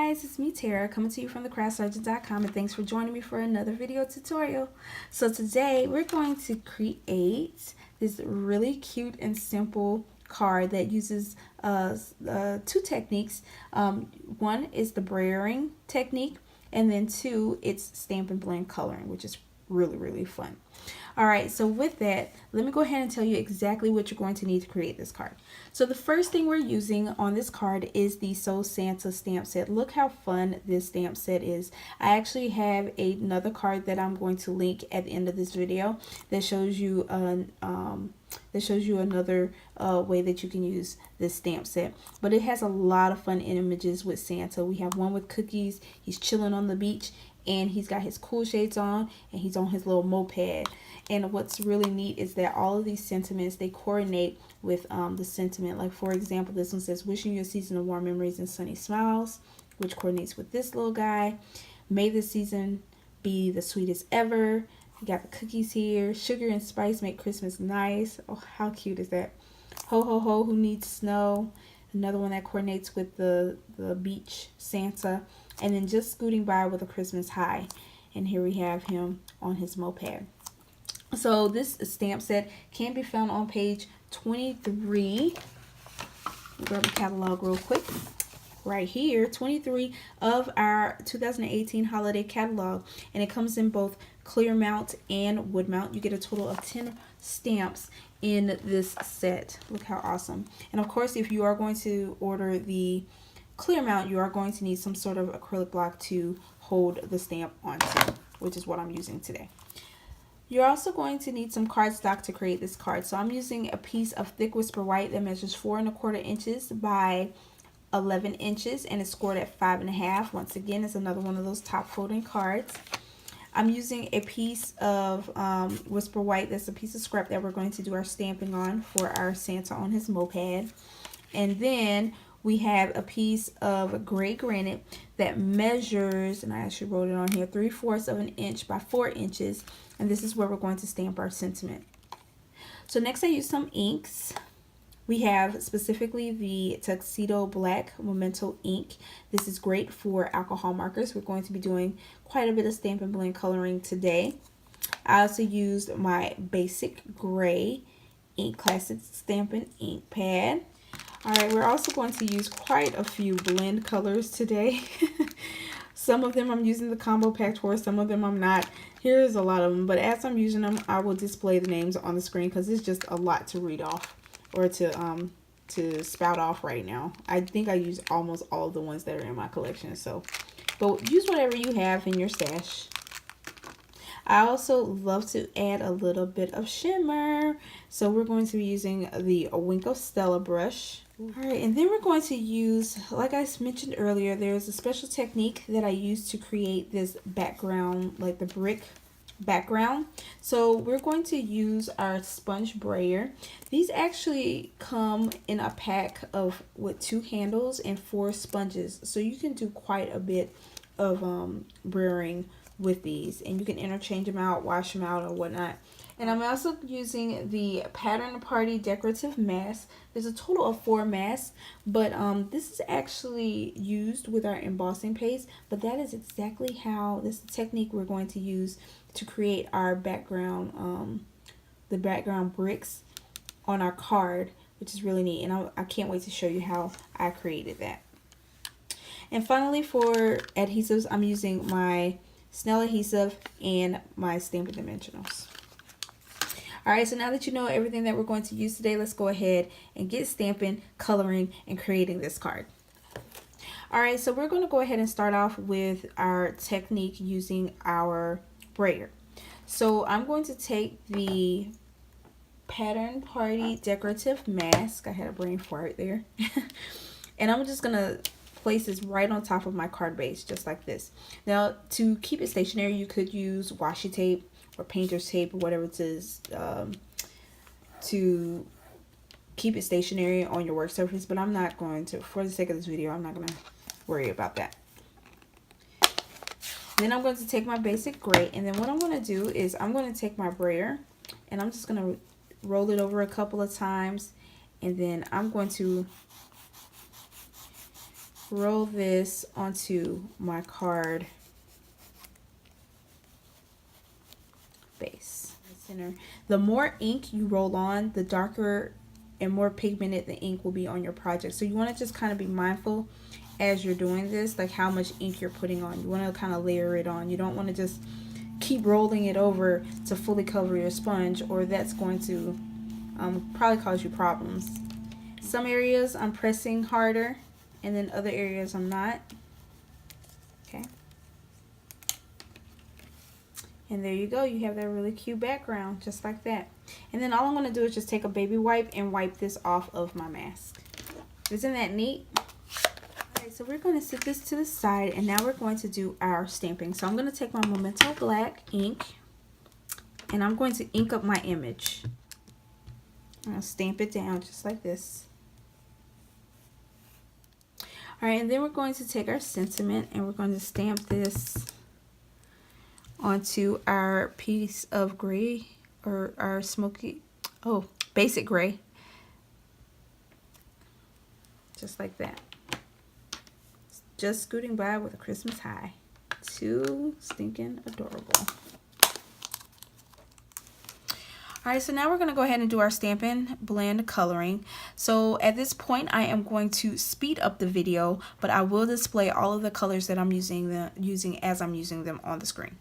guys, it's me Tara coming to you from thecraftsurgeon.com, and thanks for joining me for another video tutorial. So today we're going to create this really cute and simple card that uses two techniques. One is the brayering technique, and then two, it's stamp and blend coloring, which is really fun. Alright, so with that, let me go ahead and tell you exactly what you're going to need to create this card. So the first thing we're using on this card is the Soul Santa stamp set. Look how fun this stamp set is. I actually have another card that I'm going to link at the end of this video that shows you another way that you can use this stamp set. But it has a lot of fun images with Santa. We have one with cookies. He's chilling on the beach, and he's got his cool shades on, and he's on his little moped. And what's really neat is that all of these sentiments, they coordinate with the sentiment. Like, for example, this one says, wishing you a season of warm memories and sunny smiles, which coordinates with this little guy. May this season be the sweetest ever. You got the cookies here. Sugar and spice make Christmas nice. Oh, how cute is that? Ho, ho, ho, who needs snow? Another one that coordinates with the beach Santa. And then just scooting by with a Christmas high. And here we have him on his moped. So this stamp set can be found on page 23. Grab the catalog real quick. Right here, 23 of our 2018 holiday catalog. And it comes in both clear mount and wood mount. You get a total of 10 stamps in this set. Look how awesome. And of course, if you are going to order the clear mount, you are going to need some sort of acrylic block to hold the stamp onto, which is what I'm using today. You're also going to need some cardstock to create this card. So I'm using a piece of thick whisper white that measures 4 1/4 inches by 11 inches and is scored at 5 1/2. Once again, it's another one of those top folding cards. I'm using a piece of whisper white. That's a piece of scrap that we're going to do our stamping on for our Santa on his moped. And then we have a piece of gray granite that measures, and I actually wrote it on here, 3/4 of an inch by 4 inches. And this is where we're going to stamp our sentiment. So next I use some inks. We have specifically the Tuxedo Black Memento ink. This is great for alcohol markers. We're going to be doing quite a bit of stamp and blend coloring today. I also used my basic gray ink classic stamping ink pad. Alright, we're also going to use quite a few blend colors today. Some of them I'm using the combo pack for, some of them I'm not. Here's a lot of them, but as I'm using them, I will display the names on the screen because it's just a lot to read off or to spout off right now. I think I use almost all of the ones that are in my collection, so but use whatever you have in your stash. I also love to add a little bit of shimmer, so we're going to be using the Wink of Stella brush. Alright, and then we're going to use, like I mentioned earlier, there's a special technique that I use to create this background, like the brick background. So we're going to use our sponge brayer. These actually come in a pack of with 2 handles and 4 sponges, so you can do quite a bit of brayering with these, and you can interchange them out, wash them out, or whatnot. And I'm also using the Pattern Party decorative mask. There's a total of 4 masks, but this is actually used with our embossing paste. But that is exactly how this technique we're going to use to create our background, the background bricks on our card, which is really neat. And I can't wait to show you how I created that. And finally, for adhesives, I'm using my Snell adhesive and my Stampin' Dimensionals. Alright, so now that you know everything that we're going to use today, let's go ahead and get stamping, coloring, and creating this card. Alright, so we're going to go ahead and start off with our technique using our brayer. So I'm going to take the Pattern Party decorative mask. I had a brain fart there. And I'm just going to place this right on top of my card base, just like this. Now, to keep it stationary, you could use washi tape or painter's tape or whatever it is to keep it stationary on your work surface, but I'm not going to, for the sake of this video, I'm not going to worry about that. Then I'm going to take my basic gray, and then what I'm going to do is I'm going to take my brayer and I'm just going to roll it over a couple of times, and then I'm going to roll this onto my card base. Center. The more ink you roll on, the darker and more pigmented the ink will be on your project. So you want to just kind of be mindful as you're doing this, like how much ink you're putting on. You want to kind of layer it on. You don't want to just keep rolling it over to fully cover your sponge, or that's going to probably cause you problems. Some areas I'm pressing harder, and then other areas I'm not. Okay. And there you go. You have that really cute background, just like that. And then all I'm going to do is just take a baby wipe and wipe this off of my mask. Isn't that neat? Alright, so we're going to set this to the side, and now we're going to do our stamping. So I'm going to take my Memento Black ink, and I'm going to ink up my image. I'm going to stamp it down just like this. Alright, and then we're going to take our sentiment, and we're going to stamp this onto our piece of gray, or our basic gray, just like that. Just scooting by with a Christmas high. Too stinking adorable. Alright, so now we're going to go ahead and do our Stampin' Blend coloring. So at this point I am going to speed up the video, but I will display all of the colors that I'm using as I'm using them on the screen.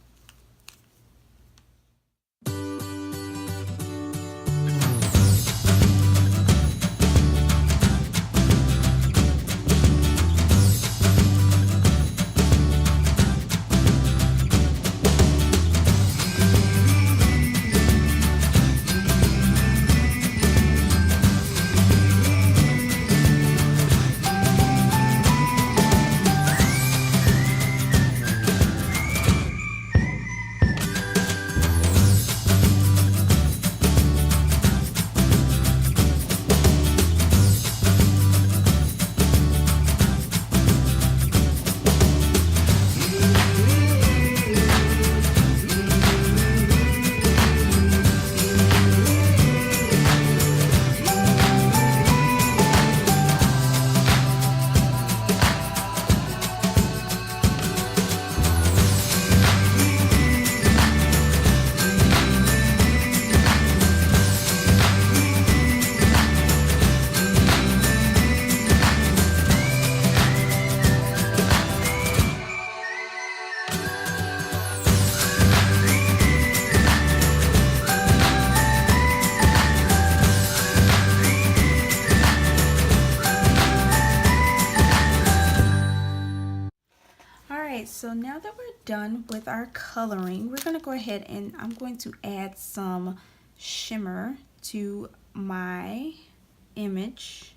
So now that we're done with our coloring, we're going to go ahead and I'm going to add some shimmer to my image.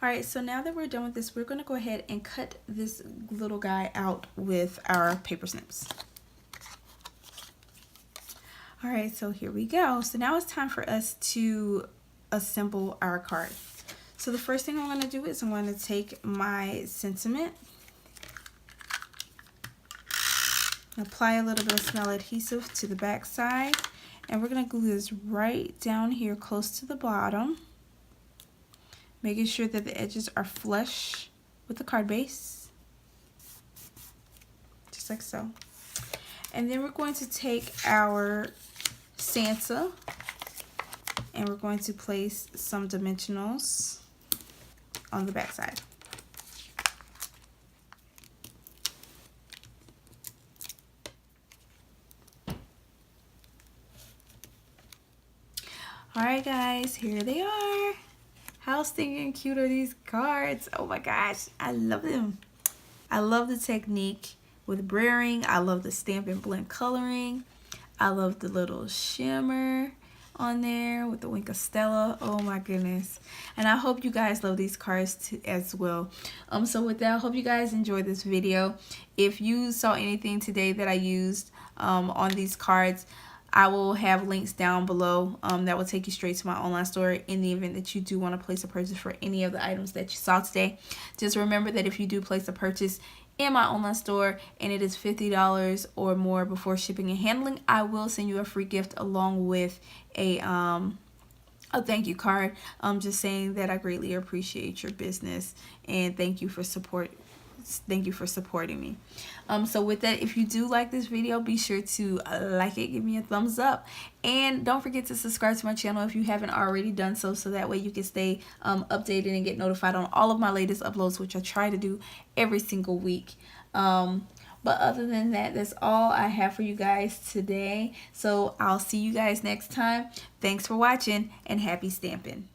Alright, so now that we're done with this, we're going to go ahead and cut this little guy out with our paper snips. Alright, so here we go. So now it's time for us to assemble our card. So the first thing I'm going to do is I'm going to take my sentiment, apply a little bit of smell adhesive to the back side, and we're going to glue this right down here close to the bottom, making sure that the edges are flush with the card base, just like so. And then we're going to take our Santa and we're going to place some dimensionals on the back side. Alright guys, here they are. How stinking cute are these cards? Oh my gosh, I love them. I love the technique with brayering. I love the Stampin' Blend coloring. I love the little shimmer on there with the Wink of Stella. Oh my goodness. And I hope you guys love these cards as well. So with that, I hope you guys enjoyed this video. If you saw anything today that I used on these cards, I will have links down below that will take you straight to my online store in the event that you do want to place a purchase for any of the items that you saw today. Just remember that if you do place a purchase in my online store and it is $50 or more before shipping and handling, I will send you a free gift along with a a thank you card, just saying that I greatly appreciate your business and thank you for supporting me. So with that, if you do like this video, be sure to like it, give me a thumbs up, and don't forget to subscribe to my channel if you haven't already done so, so that way you can stay updated and get notified on all of my latest uploads, which I try to do every single week. But other than that, that's all I have for you guys today. So I'll see you guys next time. Thanks for watching and happy stamping.